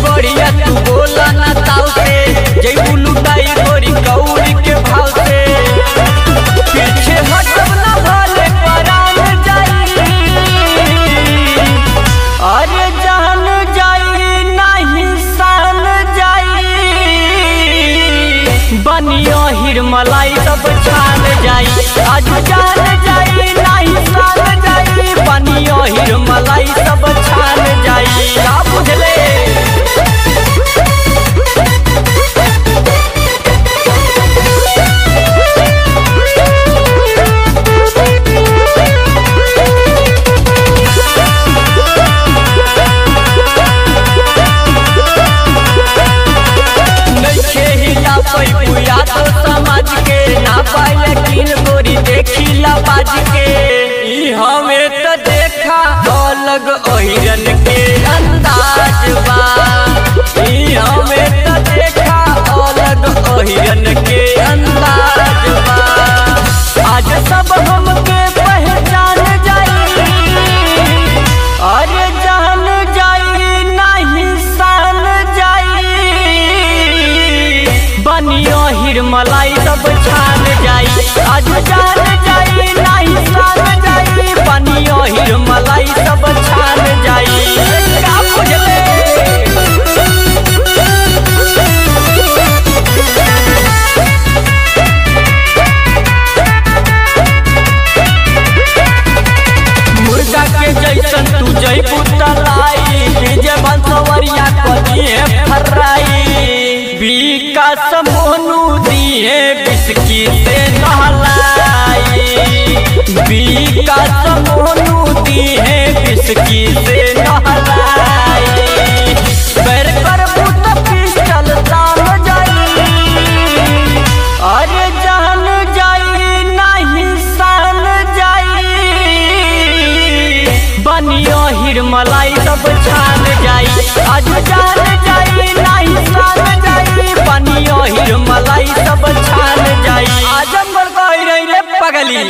बढ़िया तू बोला ना ताऊ से, जैबू लुटाई गोरी कौड़ी के भाव से। पीछे हटब ना भले परान जाई, अरे जान जाई नहीं सान जाई। बनियो हिरमलाई सब छान जाई, आज जान जाई नहीं सान जाई। बनियो हिरमलाई सब छान जाई, का बुझले। पैपुया तो समाज के ना पाए यकीन गोरी देखिला बाज के। ई हमें तो देखा अलग ओहिरन के अंदाज बा, ई हमें तो देखा अलग ओहिरन के अंदाज बा। आज सब हमके पहचान जाई, अरे जान जाई नहीं सान जाई। बनियो हिरमलाई सब छान जाई, आज जान जाई नहीं सान जाई। बनियो हिरमलाई सब छान जाई, का बुझले। मुर्गा के जैसन तू जैबू तलाई, डीजे बंसवरिया कदिए फर्राई। विकास मोनू दिए बिस्की से नहलाई, विकास मोनू दिए बिस्की से नहलाई। पैर करबू तो पिस्टल दाम जाई, अरे जान जाई नहीं सान जाई। बनियो हिरमलाई सब छान जाई, आज जान जाई नहीं सान जाई। बनियो हिरमलाई सब छान जाई, आजमगढ़ कही रही रे पगली।